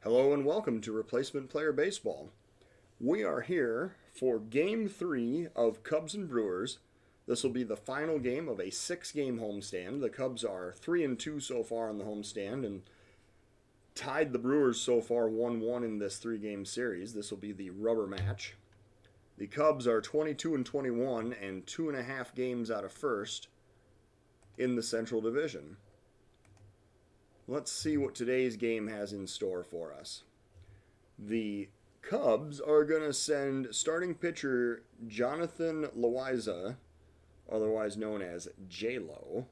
Hello and welcome to Replacement Player Baseball. We are here for Game 3 of Cubs and Brewers. This will be the final game of a 6-game homestand. The Cubs are 3-2 so far on the homestand and tied the Brewers so far 1-1 in this 3-game series. This will be the rubber match. The Cubs are 22-21 and 2.5 games out of first in the Central Division. Let's see what today's game has in store for us. The Cubs are going to send starting pitcher Jonathan Loaiza, otherwise known as J-Lo.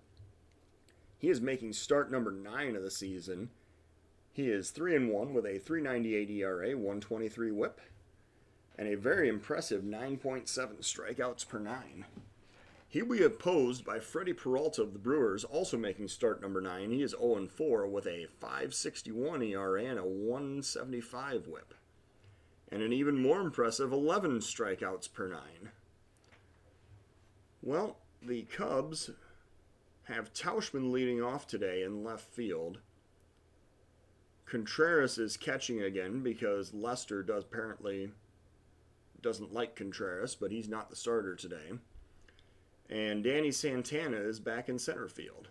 He is making start number 9 of the season. He is 3-1 with a 3.98 ERA, 1.23 WHIP, and a very impressive 9.7 strikeouts per 9. He will be opposed by Freddie Peralta of the Brewers, also making start number 9. He is 0-4 with a 5.61 ERA and a 1.75 WHIP. And an even more impressive 11 strikeouts per 9. Well, the Cubs have Tauschman leading off today in left field. Contreras is catching again because Lester apparently doesn't like Contreras, but he's not the starter today. And Danny Santana is back in center field.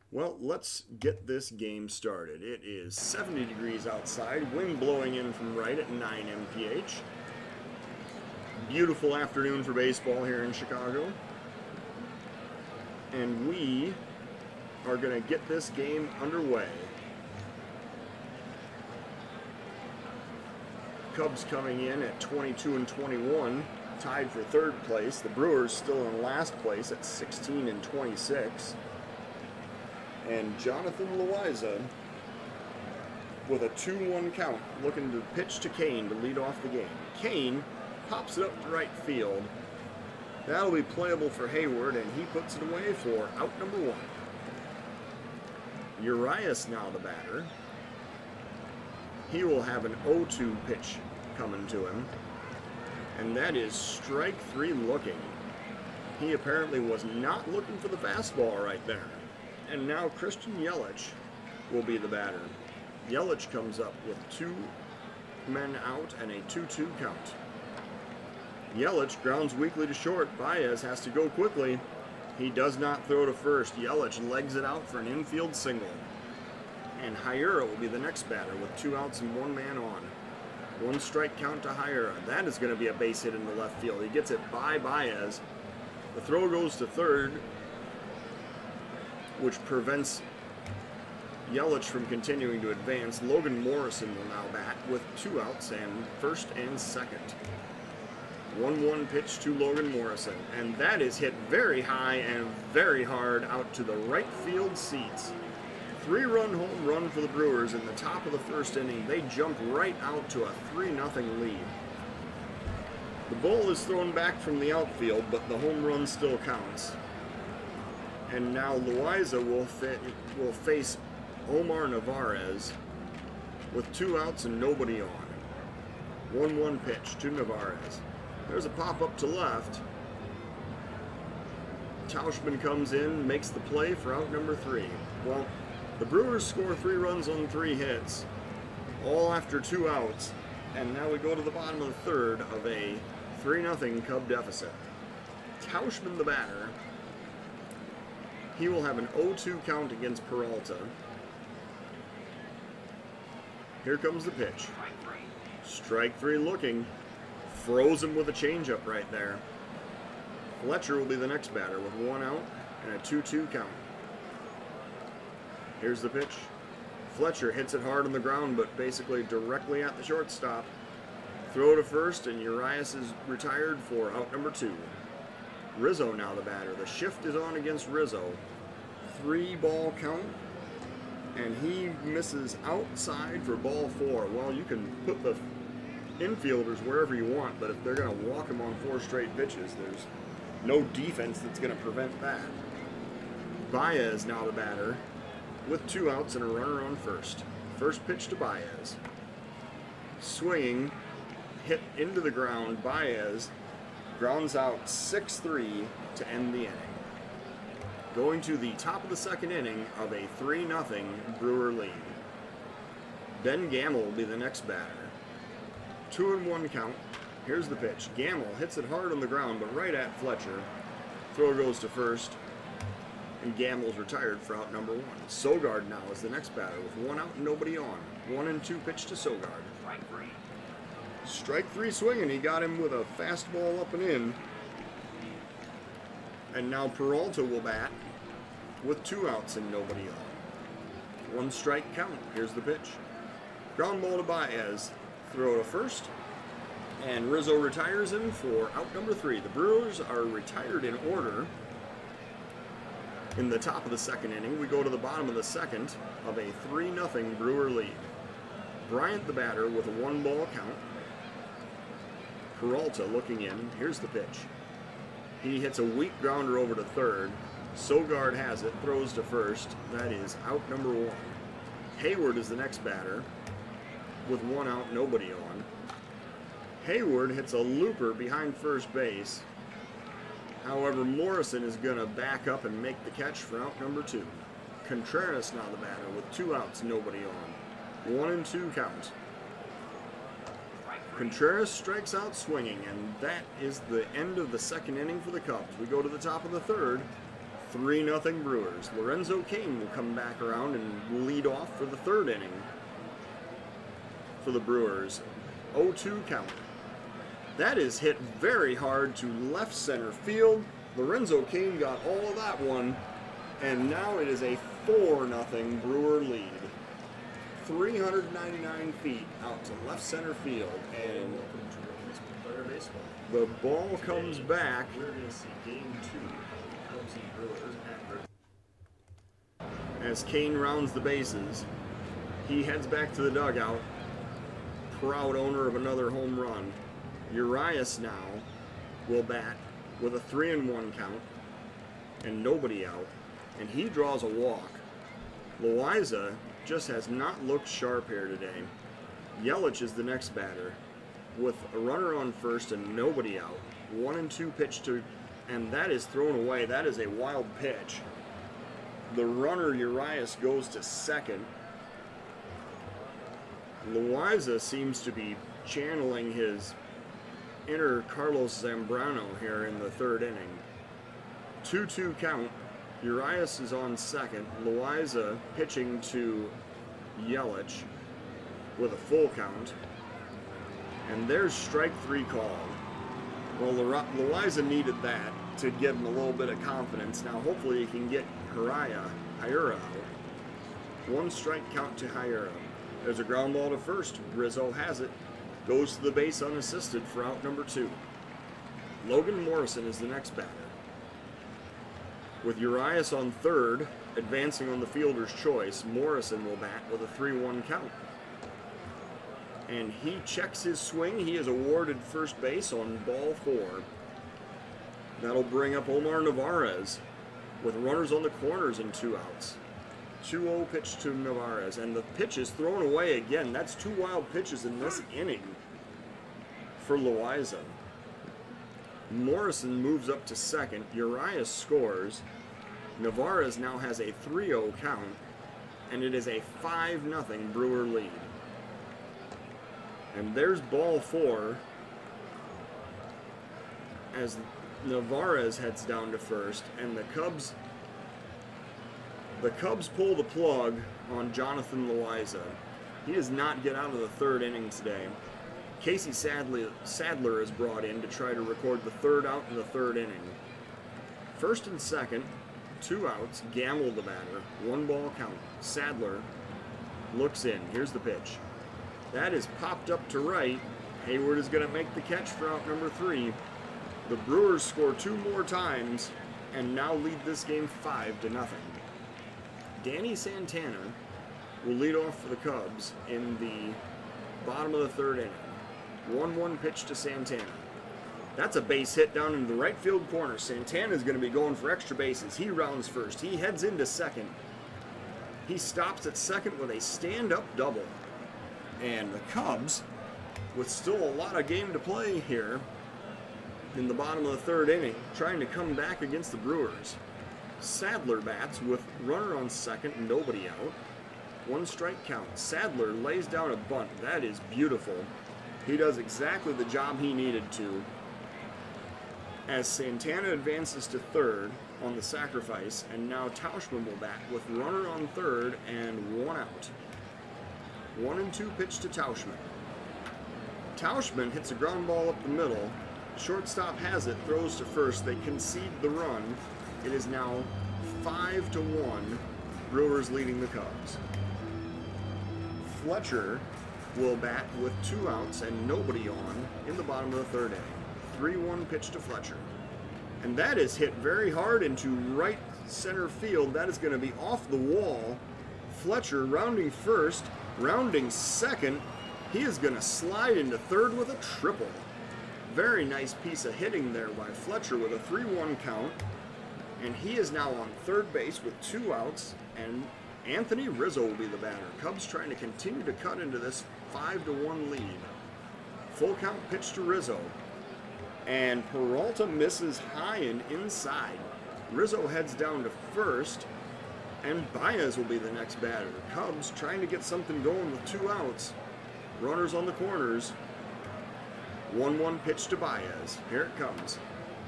Well, let's get this game started. It is 70 degrees outside, wind blowing in from right at 9 mph. Beautiful afternoon for baseball here in Chicago. And we are going to get this game underway. Cubs coming in at 22-21. Tied for third place. The Brewers still in last place at 16-26. And Jonathan Loaiza with a 2-1 count, looking to pitch to Kane to lead off the game. Kane pops it up to right field. That'll be playable for Hayward, and he puts it away for out number 1. Urias now the batter. He will have an 0-2 pitch coming to him. And that is strike 3 looking. He apparently was not looking for the fastball right there. And now Christian Yelich will be the batter. Yelich comes up with 2 men out and a 2-2 count. Yelich grounds weakly to short. Baez has to go quickly. He does not throw to first. Yelich legs it out for an infield single. And Hiura will be the next batter with 2 outs and 1 man on. 1 strike count to Hiura. That is going to be a base hit in the left field. He gets it by Baez. The throw goes to third, which prevents Yelich from continuing to advance. Logan Morrison will now bat with 2 outs and first and second. 1-1 pitch to Logan Morrison. And that is hit very high and very hard out to the right field seats. 3-run home run for the Brewers in the top of the first inning. They jump right out to a 3-0 lead. The ball is thrown back from the outfield, but the home run still counts. And now Loaiza will face Omar Narvaez with 2 outs and nobody on. 1-1 pitch to Narvaez. There's a pop-up to left. Tauschman comes in, makes the play for out number 3. Well, the Brewers score 3 runs on 3 hits, all after 2 outs, and now we go to the bottom of the third of a 3-0 Cub deficit. Tauschman the batter. He will have an 0-2 count against Peralta. Here comes the pitch. Strike 3 looking. Froze him with a changeup right there. Fletcher will be the next batter with 1 out and a 2-2 count. Here's the pitch. Fletcher hits it hard on the ground, but basically directly at the shortstop. Throw to first, and Urias is retired for out number 2. Rizzo now the batter. The shift is on against Rizzo. 3-ball count, and he misses outside for ball 4. Well, you can put the infielders wherever you want, but if they're going to walk him on 4 straight pitches, there's no defense that's going to prevent that. Baez now the batter, with 2 outs and a runner on first. First pitch to Baez. Swinging, hit into the ground. Baez grounds out 6-3 to end the inning. Going to the top of the second inning of a 3-0 Brewer lead. Ben Gamble will be the next batter. 2-1 count. Here's the pitch. Gamble hits it hard on the ground, but right at Fletcher. Throw goes to first, and Gamble's retired for out number 1. Sogard now is the next batter with 1 out and nobody on. 1-2 pitch to Sogard. Strike 3 swinging. He got him with a fastball up and in. And now Peralta will bat with 2 outs and nobody on. 1 strike count. Here's the pitch. Ground ball to Baez. Throw to first. And Rizzo retires him for out number 3. The Brewers are retired in order. In the top of the second inning, we go to the bottom of the second of a 3-0 Brewer lead. Bryant the batter with a 1-ball count. Peralta looking in. Here's the pitch. He hits a weak grounder over to third. Sogard has it, throws to first. That is out number 1. Hayward is the next batter with 1 out, nobody on. Hayward hits a looper behind first base. However, Morrison is going to back up and make the catch for out number 2. Contreras now the batter with 2 outs, nobody on. 1-2 count. Contreras strikes out swinging, and that is the end of the second inning for the Cubs. We go to the top of the third. 3-0 Brewers. Lorenzo Cain will come back around and lead off for the third inning for the Brewers. 0-2 count. That is hit very hard to left center field. Lorenzo Cain got all of that one, and now it is a 4-0 Brewer lead. 399 feet out to left center field, and the ball comes back. We're going to see game 2, Cubs and Brewers at. As Cain rounds the bases, he heads back to the dugout, proud owner of another home run. Urias now will bat with a 3-1 count and nobody out, and he draws a walk. Loaiza just has not looked sharp here today. Yelich is the next batter with a runner on first and nobody out. 1-2 pitch to, and that is thrown away. That is a wild pitch. The runner Urias goes to second. Loaiza seems to be channeling his inner Carlos Zambrano here in the third inning. 2-2 count. Urias is on second. Loaiza pitching to Yelich with a full count. And there's strike 3 called. Well, Loaiza needed that to give him a little bit of confidence. Now hopefully he can get Hira out. 1 strike count to Hira. There's a ground ball to first. Rizzo has it. Goes to the base unassisted for out number 2. Logan Morrison is the next batter. With Urias on third, advancing on the fielder's choice, Morrison will bat with a 3-1 count. And he checks his swing. He is awarded first base on ball 4. That'll bring up Omar Narvaez with runners on the corners and 2 outs. 2-0 pitch to Narvaez, and the pitch is thrown away again. That's 2 wild pitches in this inning for Loaiza. Morrison moves up to second. Urias scores. Narvaez now has a 3-0 count, and it is a 5-0 Brewer lead. And there's ball 4 as Narvaez heads down to first, and the Cubs pull the plug on Jonathan Loaiza. He does not get out of the third inning today. Casey Sadler is brought in to try to record the 3rd out in the 3rd inning. First and second, 2 outs. Gamble the batter. 1-ball count. Sadler looks in. Here's the pitch. That is popped up to right. Hayward is going to make the catch for out number 3. The Brewers score 2 more times and now lead this game 5-0. Danny Santana will lead off for the Cubs in the bottom of the 3rd inning. 1-1 pitch to Santana. That's a base hit down into the right field corner. Santana is going to be going for extra bases. He rounds first. He heads into second. He stops at second with a stand-up double. And the Cubs, with still a lot of game to play here in the bottom of the 3rd inning, trying to come back against the Brewers. Sadler bats with runner on second and nobody out. 1 strike count. Sadler lays down a bunt. That is beautiful. He does exactly the job he needed to. As Santana advances to third on the sacrifice, and now Tauschman will bat with runner on third and 1 out. 1-2 pitch to Tauschman. Tauschman hits a ground ball up the middle. Shortstop has it, throws to first. They concede the run. It is now 5-1. Brewers leading the Cubs. Fletcher will bat with 2 outs and nobody on in the bottom of the third inning. 3-1 pitch to Fletcher. And that is hit very hard into right center field. That is going to be off the wall. Fletcher rounding first, rounding second. He is going to slide into third with a triple. Very nice piece of hitting there by Fletcher with a 3-1 count. And he is now on third base with 2 outs, and Anthony Rizzo will be the batter. Cubs trying to continue to cut into this 5-1 lead. Full count pitch to Rizzo. And Peralta misses high and inside. Rizzo heads down to first, and Baez will be the next batter. Cubs trying to get something going with 2 outs. Runners on the corners. 1-1 pitch to Baez. Here it comes.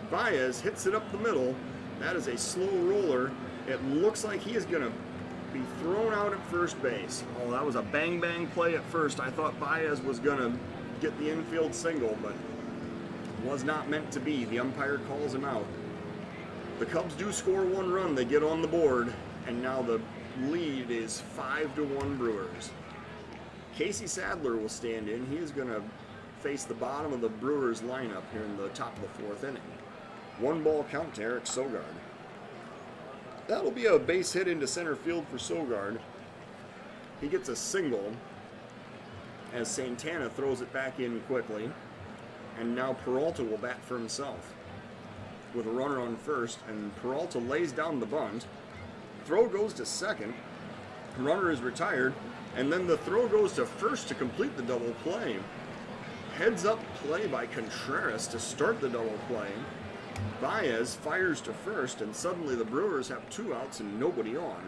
Baez hits it up the middle. That is a slow roller. It looks like he is going to be thrown out at first base. Oh, that was a bang-bang play at first. I thought Baez was going to get the infield single, but was not meant to be. The umpire calls him out. The Cubs do score 1 run. They get on the board, and now the lead is 5-1 Brewers. Casey Sadler will stand in. He is going to face the bottom of the Brewers lineup here in the top of the 4th inning. 1 ball count to Eric Sogard. That'll be a base hit into center field for Sogard. He gets a single as Santana throws it back in quickly. And now Peralta will bat for himself with a runner on first, and Peralta lays down the bunt. Throw goes to second. Runner is retired, and then the throw goes to first to complete the double play. Heads up play by Contreras to start the double play. Baez fires to first, and suddenly the Brewers have 2 outs and nobody on.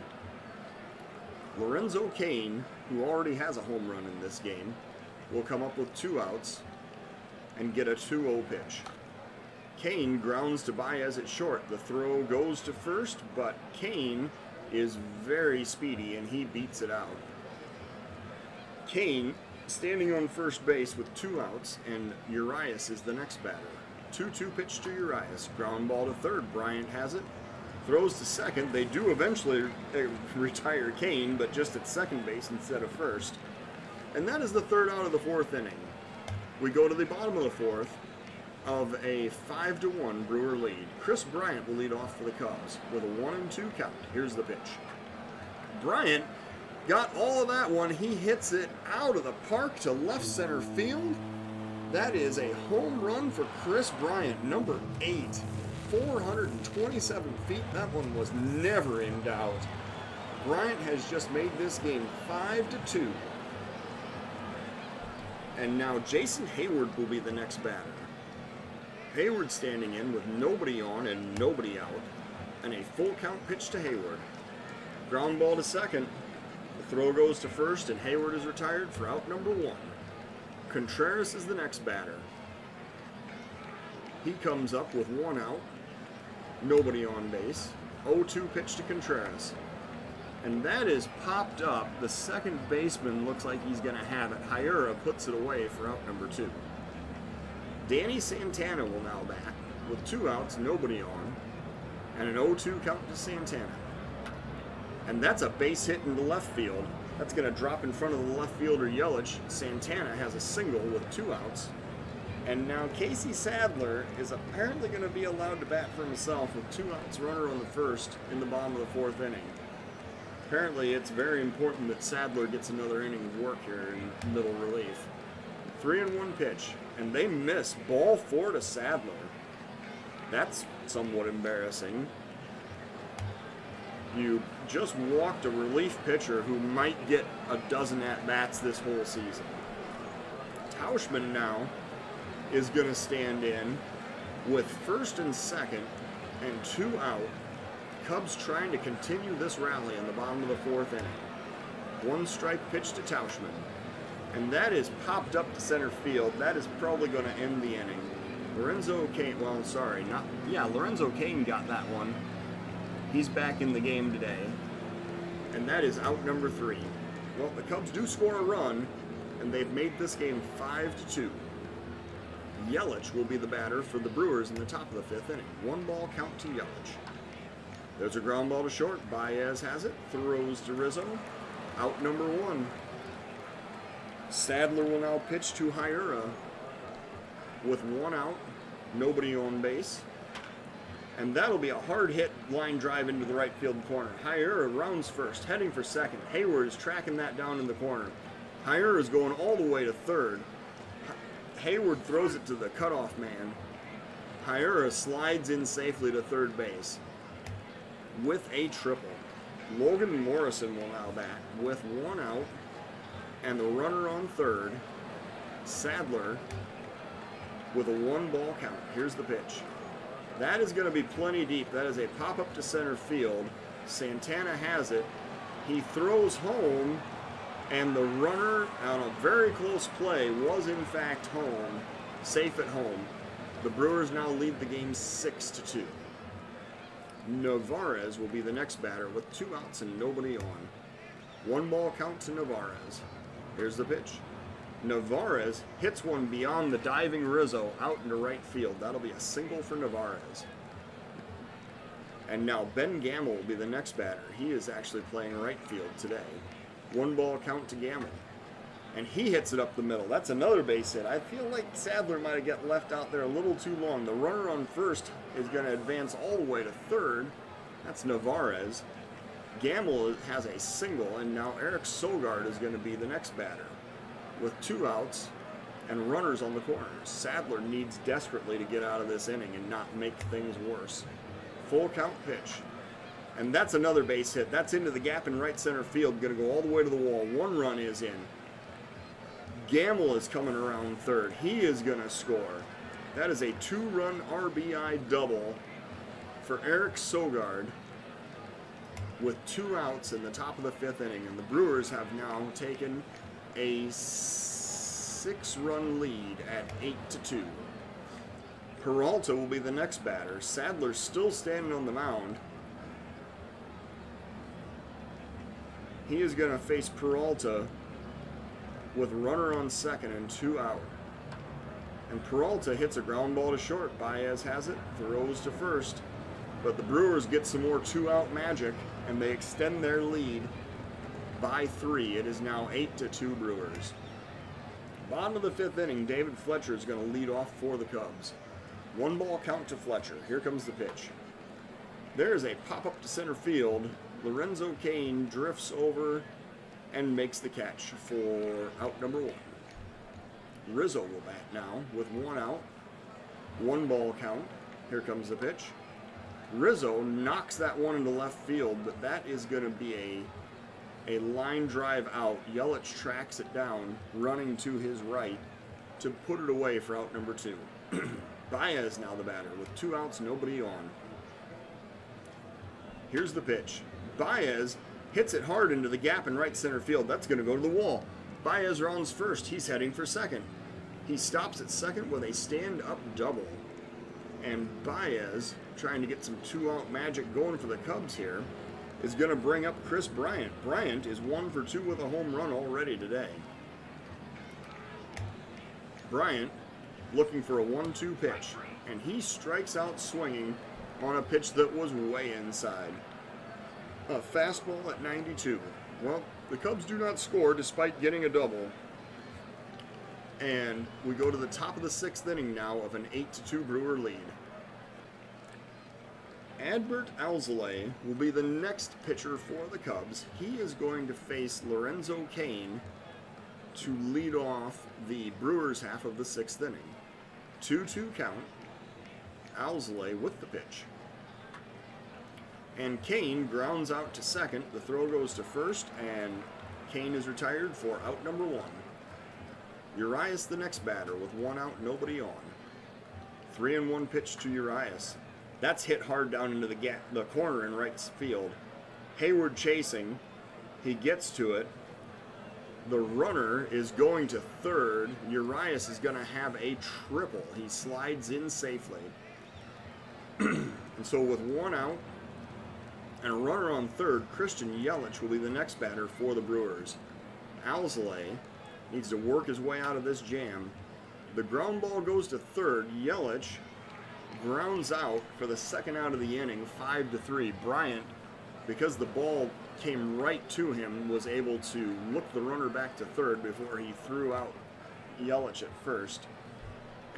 Lorenzo Cain, who already has a home run in this game, will come up with 2 outs and get a 2-0 pitch. Cain grounds to Baez at short. The throw goes to first, but Cain is very speedy and he beats it out. Cain standing on first base with 2 outs, and Urias is the next batter. 2-2 pitch to Urias. Ground ball to third. Bryant has it. Throws to second. They do eventually retire Cain, but just at second base instead of first. And that is the 3rd out of the 4th inning. We go to the bottom of the 4th of a 5-1 Brewer lead. Chris Bryant will lead off for the Cubs with a 1-2 count. Here's the pitch. Bryant got all of that one. He hits it out of the park to left center field. That is a home run for Chris Bryant, number 8. 427 feet. That one was never in doubt. Bryant has just made this game 5-2. And now Jason Hayward will be the next batter. Hayward standing in with nobody on and nobody out. And a full count pitch to Hayward. Ground ball to second. The throw goes to first, and Hayward is retired for out number 1. Contreras is the next batter. He comes up with 1 out. Nobody on base. 0-2 pitch to Contreras. And that is popped up. The second baseman looks like he's going to have it. Hyura puts it away for out number 2. Danny Santana will now bat with 2 outs, nobody on, and an 0-2 count to Santana. And that's a base hit into left field. That's going to drop in front of the left fielder Yelich. Santana has a single with 2 outs. And now Casey Sadler is apparently going to be allowed to bat for himself with 2 outs, runner on the first in the bottom of the 4th inning. Apparently, it's very important that Sadler gets another inning of work here in middle relief. 3-1 pitch, and they miss ball 4 to Sadler. That's somewhat embarrassing. You just walked a relief pitcher who might get a dozen at-bats this whole season. Tauschman now is going to stand in with first and second and 2 out. Cubs trying to continue this rally in the bottom of the 4th inning. One strike pitch to Tauschman. And that is popped up to center field. That is probably going to end the inning. Lorenzo Cain, Lorenzo Cain got that one. He's back in the game today. And that is out number 3. Well, the Cubs do score a run, and they've made this game 5-2. Yelich will be the batter for the Brewers in the top of the 5th inning. 1-ball count to Yelich. There's a ground ball to short. Baez has it. Throws to Rizzo. Out number 1. Sadler will now pitch to Hiura with 1 out. Nobody on base. And that'll be a hard hit line drive into the right field corner. Hiura rounds first, heading for second. Hayward is tracking that down in the corner. Hiura is going all the way to third. Hayward throws it to the cutoff man. Hiura slides in safely to third base with a triple. Logan Morrison will now bat with 1 out and the runner on third. Sadler with a 1-ball count. Here's the pitch. That is going to be plenty deep. That is a pop-up to center field. Santana has it. He throws home, and the runner on a very close play was in fact home, safe at home. The Brewers now lead the game 6-2. Navarez will be the next batter with 2 outs and nobody on. 1-ball count to Navarez. Here's the pitch. Navarez hits one beyond the diving Rizzo out into right field. That'll be a single for Navarez. And now Ben Gamble will be the next batter. He is actually playing right field today. 1-ball count to Gamble. And he hits it up the middle. That's another base hit. I feel like Sadler might have got left out there a little too long. The runner on first is going to advance all the way to third. That's Navarez. Gamble has a single, and now Eric Sogard is going to be the next batter with 2 outs and runners on the corners. Sadler needs desperately to get out of this inning and not make things worse. Full count pitch. And that's another base hit. That's into the gap in right center field. Going to go all the way to the wall. 1 run is in. Gamble is coming around third. He is going to score. That is a 2-run RBI double for Eric Sogard with 2 outs in the top of the 5th inning. And the Brewers have now taken a 6-run lead at 8-2. Peralta will be the next batter. Sadler's still standing on the mound. He is going to face Peralta with runner on second and 2 out. And Peralta hits a ground ball to short. Baez has it, throws to first. But the Brewers get some more 2-out magic, and they extend their lead by 3. It is now 8-2 Brewers. Bottom of the 5th inning, David Fletcher is going to lead off for the Cubs. 1-ball count to Fletcher. Here comes the pitch. There is a pop-up to center field. Lorenzo Cain drifts over and makes the catch for out number 1. Rizzo will bat now with 1 out. 1-ball count. Here comes the pitch. Rizzo knocks that one into left field, but that is going to be a line drive out. Yelich tracks it down, running to his right to put it away for out number 2. Baez now the batter with 2 outs, nobody on. Here's the pitch. Baez hits it hard into the gap in right center field. That's going to go to the wall. Baez rounds first. He's heading for second. He stops at second with a stand-up double. And Baez, trying to get some 2-out magic going for the Cubs here, is going to bring up Chris Bryant. Bryant is 1 for 2 with a home run already today. Bryant looking for a 1-2 pitch, and he strikes out swinging on a pitch that was way inside. A fastball at 92. Well, the Cubs do not score despite getting a double. And we go to the top of the 6th inning now of an 8-2 Brewer lead. Adbert Alzolay will be the next pitcher for the Cubs. He is going to face Lorenzo Cain to lead off the Brewers half of the 6th inning. 2-2 count. Alzolay with the pitch. And Cain grounds out to second. The throw goes to first, and Cain is retired for out number 1. Urias the next batter with 1 out, nobody on. 3-1 pitch to Urias. That's hit hard down into the corner in right field. Hayward chasing. He gets to it. The runner is going to third. Urias is going to have a triple. He slides in safely. And so with one out and a runner on third, Christian Yelich will be the next batter for the Brewers. Alzolay needs to work his way out of this jam. The ground ball goes to third. Yelich grounds out for the second out of the inning, 5-3. Bryant, because the ball came right to him, was able to look the runner back to third before he threw out Yelich at first.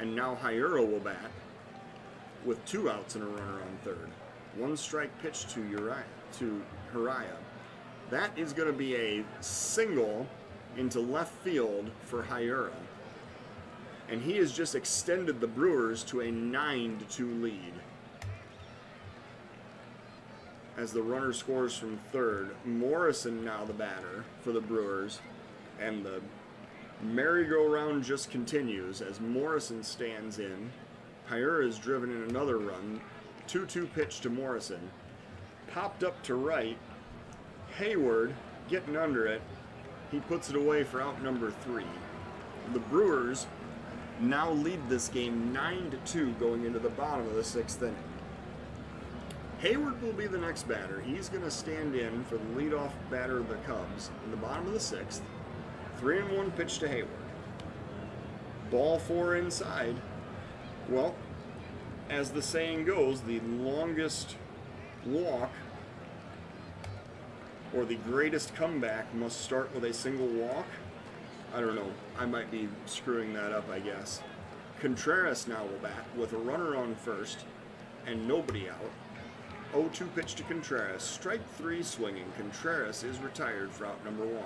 And now Hiura will bat with 2 outs and a runner on third. 1 strike pitch to Hiura. That is going to be a single into left field for Hiura. And he has just extended the Brewers to a 9-2 lead. As the runner scores from third, Morrison now the batter for the Brewers, and the merry-go-round just continues as Morrison stands in. Hiura is driven in another run. 2-2 pitch to Morrison. Popped up to right. Hayward getting under it. He puts it away for out number 3. The Brewers now lead this game 9-2 going into the bottom of the 6th inning. Hayward will be the next batter. He's going to stand in for the leadoff batter of the Cubs in the bottom of the 6th. 3-1 pitch to Hayward. Ball 4 inside. Well, as the saying goes, the longest walk or the greatest comeback must start with a single walk. I don't know. I might be screwing that up, I guess. Contreras now will bat with a runner on first and nobody out. 0-2 pitch to Contreras. Strike 3 swinging. Contreras is retired for out number 1.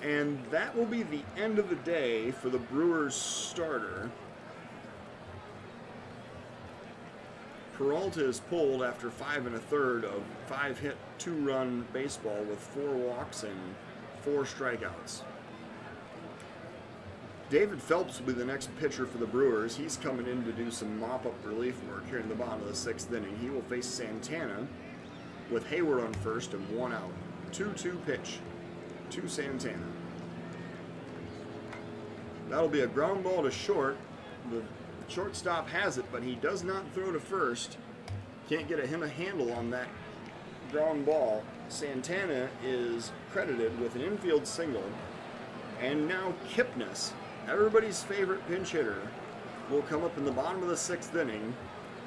And that will be the end of the day for the Brewers starter. Peralta is pulled after 5 1/3 of 5-hit, 2-run baseball with 4 walks and 4 strikeouts. David Phelps will be the next pitcher for the Brewers. He's coming in to do some mop-up relief work here in the bottom of the 6th inning. He will face Santana with Hayward on first and 1 out. 2-2 pitch to Santana. That'll be a ground ball to short. The shortstop has it, but he does not throw to first. Can't get him a handle on that ground ball. Santana is credited with an infield single. And now Kipnis, everybody's favorite pinch hitter, will come up in the bottom of the 6th inning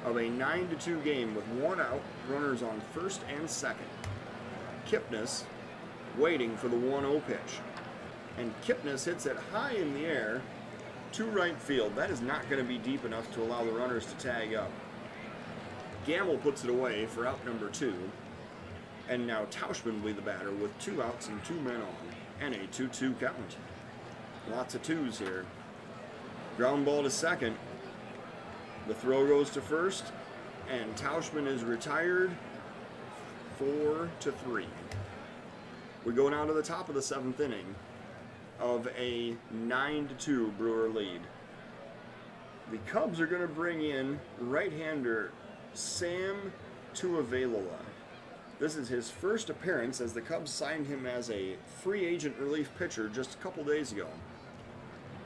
of a 9-2 game with 1 out, runners on first and second. Kipnis waiting for the 1-0 pitch. And Kipnis hits it high in the air to right field. That is not going to be deep enough to allow the runners to tag up. Gamble puts it away for out number 2. And now Tauschman will be the batter with 2 outs and 2 men on. And a 2-2 count. Lots of 2s here. Ground ball to second. The throw goes to first. And Tauschman is retired 4-3. We go now to the top of the 7th inning of a 9-2 Brewer lead. The Cubs are going to bring in right-hander Sam Tuivailala. This is his first appearance as the Cubs signed him as a free agent relief pitcher just a couple days ago.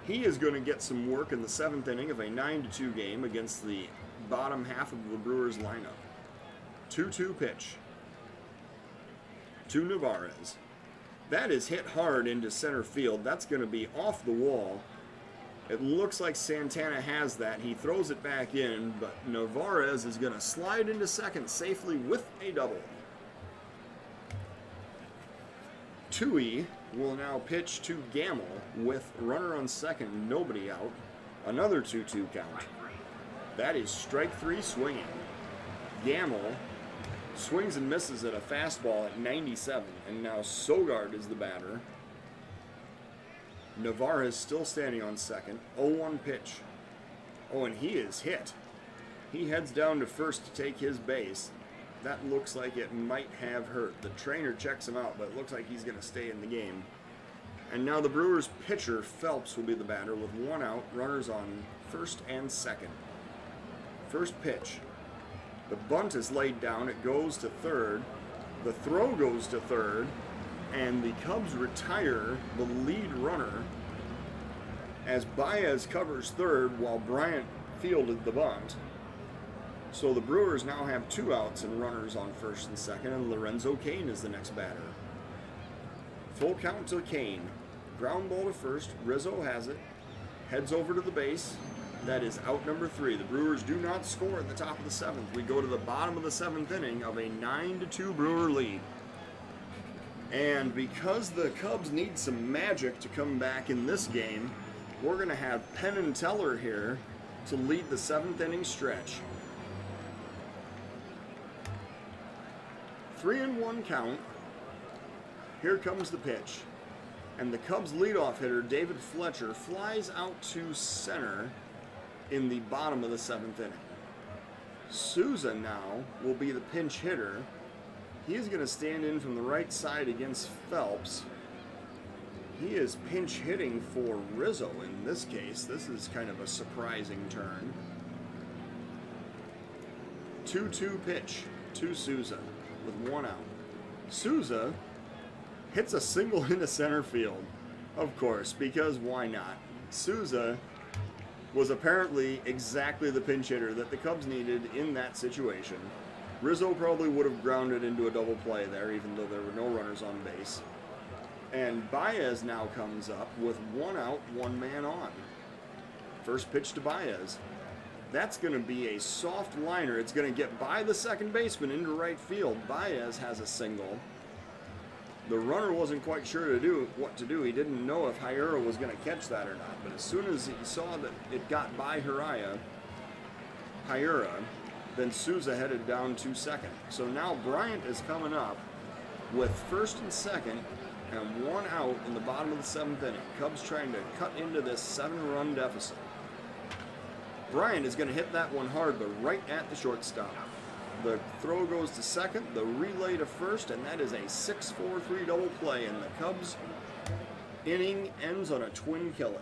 He is going to get some work in the 7th inning of a 9-2 game against the bottom half of the Brewers lineup. 2-2 pitch to Narvaez. That is hit hard into center field. That's going to be off the wall. It looks like Santana has that. He throws it back in, but Narvaez is going to slide into second safely with a double. Tui will now pitch to Gamble with runner on second, nobody out. Another 2-2 count. That is strike 3 swinging. Gamble swings and misses at a fastball at 97, and now Sogard is the batter. Navarre is still standing on second. 0-1 pitch. Oh, and he is hit. He heads down to first to take his base. That looks like it might have hurt. The trainer checks him out, but it looks like he's going to stay in the game. And now the Brewers pitcher, Phelps, will be the batter with 1 out, runners on first and second. First pitch. The bunt is laid down. It goes to third. The throw goes to third. And the Cubs retire the lead runner as Baez covers third while Bryant fielded the bunt. So the Brewers now have 2 outs and runners on first and second, and Lorenzo Cain is the next batter. Full count to Cain. Ground ball to first. Rizzo has it. Heads over to the base. That is out number 3. The Brewers do not score at the top of the 7th. We go to the bottom of the 7th inning of a 9-2 Brewer lead. And because the Cubs need some magic to come back in this game, we're going to have Penn and Teller here to lead the 7th inning stretch. 3-1 count. Here comes the pitch. And the Cubs leadoff hitter, David Fletcher, flies out to center in the bottom of the 7th inning. Souza now will be the pinch hitter. He is going to stand in from the right side against Phelps. He is pinch hitting for Rizzo in this case. This is kind of a surprising turn. 2-2 pitch to Souza with 1 out. Souza hits a single into center field, of course, because why not? Souza was apparently exactly the pinch hitter that the Cubs needed in that situation. Rizzo probably would have grounded into a double play there, even though there were no runners on base. And Baez now comes up with 1 out, 1 man on. First pitch to Baez. That's going to be a soft liner. It's going to get by the second baseman into right field. Baez has a single. The runner wasn't quite sure what to do. He didn't know if Hiura was going to catch that or not. But as soon as he saw that it got by Hiura, then Souza headed down to second. So now Bryant is coming up with first and second and 1 out in the bottom of the 7th inning. Cubs trying to cut into this 7-run deficit. Bryant is going to hit that one hard, but right at the shortstop. The throw goes to second, the relay to first, and that is a 6-4-3 double play, and the Cubs inning ends on a twin killing.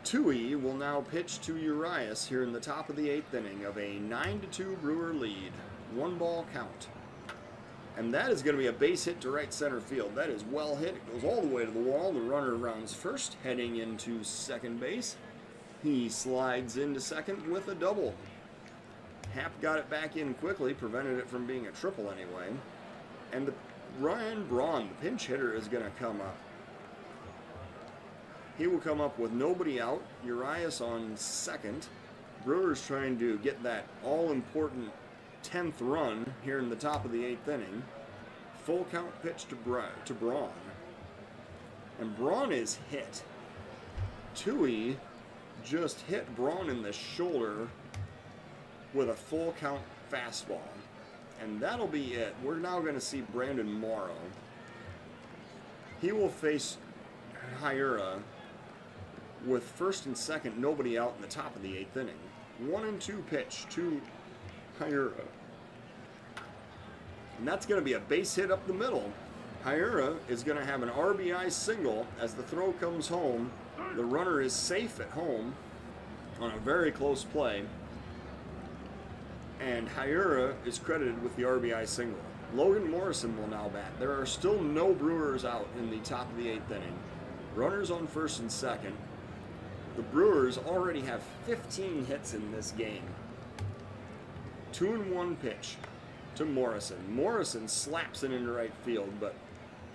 Tui will now pitch to Urias here in the top of the 8th inning of a 9-2 Brewer lead. 1 ball count. And that is going to be a base hit to right center field. That is well hit. It goes all the way to the wall. The runner rounds first, heading into second base. He slides into second with a double. Happ got it back in quickly, prevented it from being a triple anyway. And Ryan Braun, the pinch hitter, is going to come up. He will come up with nobody out. Urias on second. Brewers trying to get that all-important 10th run here in the top of the 8th inning. Full count pitch to Braun. And Braun is hit. Tui just hit Braun in the shoulder with a full count fastball. And that'll be it. We're now going to see Brandon Morrow. He will face Hiura with first and second, nobody out in the top of the 8th inning. 1-2 pitch to Hiura. And that's going to be a base hit up the middle. Hiura is going to have an RBI single as the throw comes home. The runner is safe at home on a very close play. And Hiura is credited with the RBI single. Logan Morrison will now bat. There are still no Brewers out in the top of the 8th inning. Runners on first and second. The Brewers already have 15 hits in this game. 2-1 pitch to Morrison. Morrison slaps it into right field, but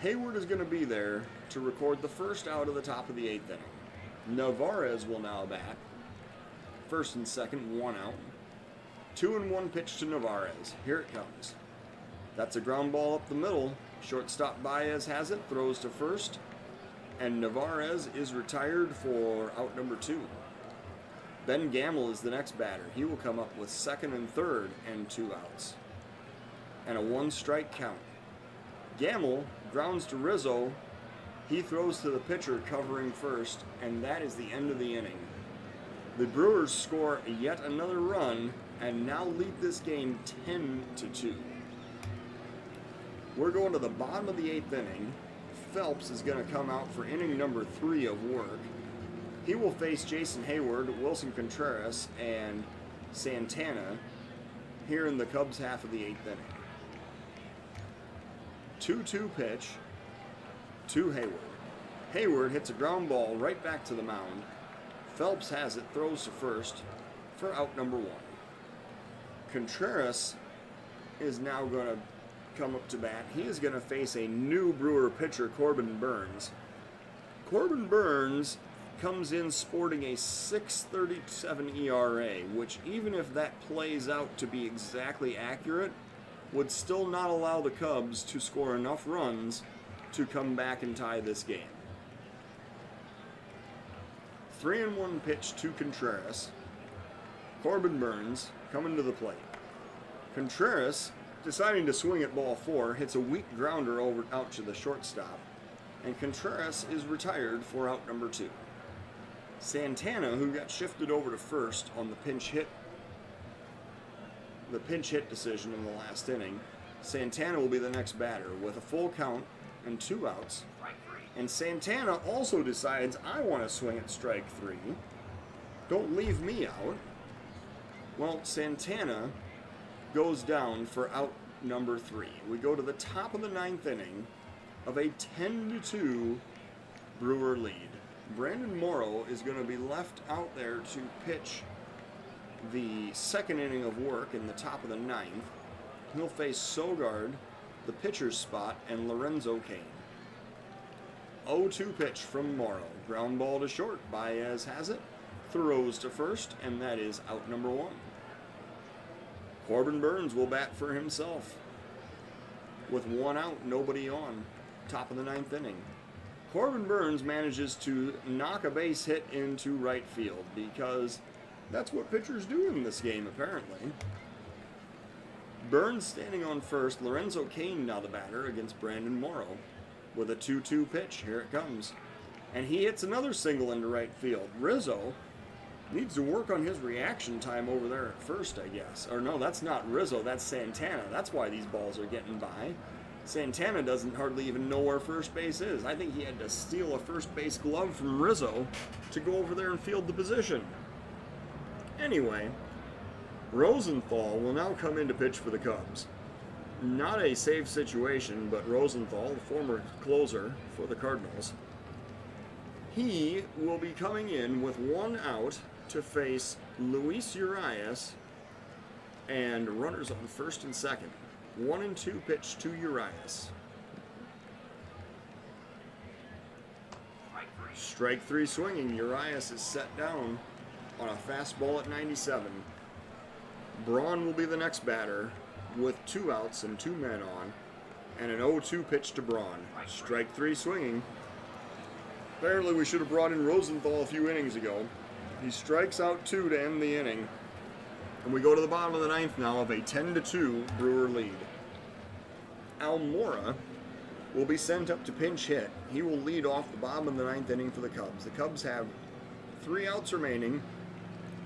Hayward is going to be there to record the first out of the top of the 8th inning. Navarez will now bat. First and second, 1 out. 2-1 pitch to Navarez. Here it comes. That's a ground ball up the middle. Shortstop Baez has it, throws to first, and Navarez is retired for out number 2. Ben Gamble is the next batter. He will come up with second and third and 2 outs. And a 1-strike count. Gamble grounds to Rizzo. He throws to the pitcher covering first, and that is the end of the inning. The Brewers score yet another run and now lead this game 10-2. We're going to the bottom of the 8th inning. Phelps is going to come out for inning number 3 of work. He will face Jason Hayward, Wilson Contreras, and Santana here in the Cubs half of the 8th inning. 2-2 pitch to Hayward. Hayward hits a ground ball right back to the mound. Phelps has it, throws to first for out number 1. Contreras is now going to come up to bat. He is going to face a new Brewer pitcher, Corbin Burns. Corbin Burns comes in sporting a 6.37 ERA, which even if that plays out to be exactly accurate, would still not allow the Cubs to score enough runs to come back and tie this game. 3-1 pitch to Contreras. Corbin Burns coming to the plate. Contreras, deciding to swing at ball 4, hits a weak grounder out to the shortstop, and Contreras is retired for out number 2. Santana, who got shifted over to first on the pinch hit decision in the last inning, Santana will be the next batter with a full count and 2 outs. And Santana also decides, I want to swing at strike 3. Don't leave me out. Well, Santana goes down for out number 3. We go to the top of the 9th inning of a 10-2 Brewer lead. Brandon Morrow is going to be left out there to pitch the 2nd inning of work in the top of the 9th. He'll face Sogard, the pitcher's spot, and Lorenzo Cain. 0-2 pitch from Morrow. Ground ball to short. Baez has it. Throws to first, and that is out number 1. Corbin Burns will bat for himself. With 1 out, nobody on. Top of the 9th inning. Corbin Burns manages to knock a base hit into right field because that's what pitchers do in this game, apparently. Burns standing on first. Lorenzo Cain now the batter against Brandon Morrow with a 2-2 pitch. Here it comes. And he hits another single into right field. Rizzo needs to work on his reaction time over there at first, I guess. Or no, that's not Rizzo, that's Santana. That's why these balls are getting by. Santana doesn't hardly even know where first base is. I think he had to steal a first base glove from Rizzo to go over there and field the position. Anyway, Rosenthal will now come in to pitch for the Cubs. Not a safe situation, but Rosenthal, the former closer for the Cardinals, he will be coming in with 1 out to face Luis Urias and runners on first and second. 1-2 pitch to Urias. Strike 3 swinging. Urias is set down on a fastball at 97. Braun will be the next batter with 2 outs and 2 men on, and an 0-2 pitch to Braun. Strike 3 swinging. Apparently we should have brought in Rosenthal a few innings ago. He strikes out 2 to end the inning. And we go to the bottom of the 9th now of a 10-2 Brewer lead. Almora will be sent up to pinch hit. He will lead off the bottom of the 9th inning for the Cubs. The Cubs have 3 outs remaining,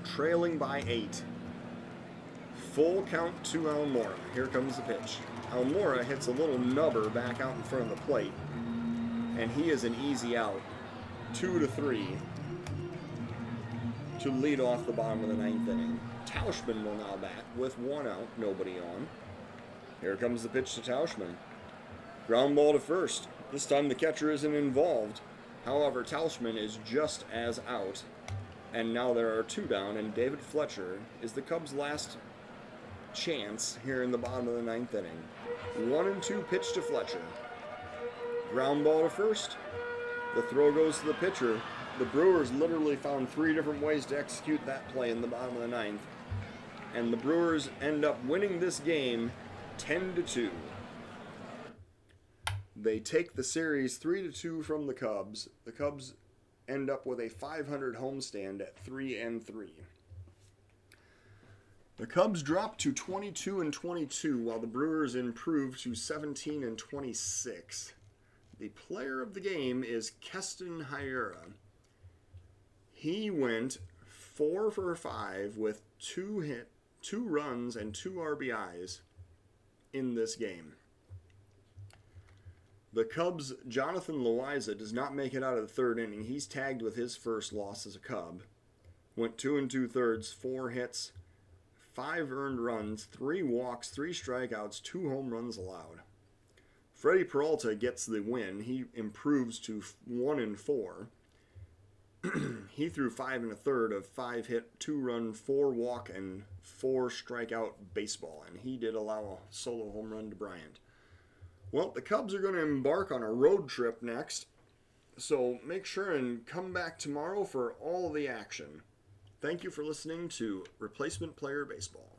trailing by 8. Full count to Almora. Here comes the pitch. Almora hits a little nubber back out in front of the plate, and he is an easy out. 2-3 to lead off the bottom of the 9th inning. Tauschman will now bat with 1 out, nobody on. Here comes the pitch to Tauschman. Ground ball to first. This time the catcher isn't involved. However, Tauschman is just as out. And now there are 2 down, and David Fletcher is the Cubs' last chance here in the bottom of the 9th inning. 1-2 pitch to Fletcher. Ground ball to first. The throw goes to the pitcher. The Brewers literally found 3 different ways to execute that play in the bottom of the 9th. And the Brewers end up winning this game 10-2. They take the series 3-2 from the Cubs. The Cubs end up with a .500 homestand at 3-3. The Cubs drop to 22-22, while the Brewers improve to 17-26. The player of the game is Keston Hiura. He went 4 for 5 with 2 runs and 2 RBIs in this game. The Cubs' Jonathan Loaiza does not make it out of the 3rd inning. He's tagged with his first loss as a Cub. Went 2 2/3, 4 hits, 5 earned runs, 3 walks, 3 strikeouts, 2 home runs allowed. Freddie Peralta gets the win. He improves to 1-4. He threw 5 1/3 of 5-hit, 2-run, 4-walk, and 4-strikeout baseball, and he did allow a solo home run to Bryant. Well, the Cubs are going to embark on a road trip next, so make sure and come back tomorrow for all the action. Thank you for listening to Replacement Player Baseball.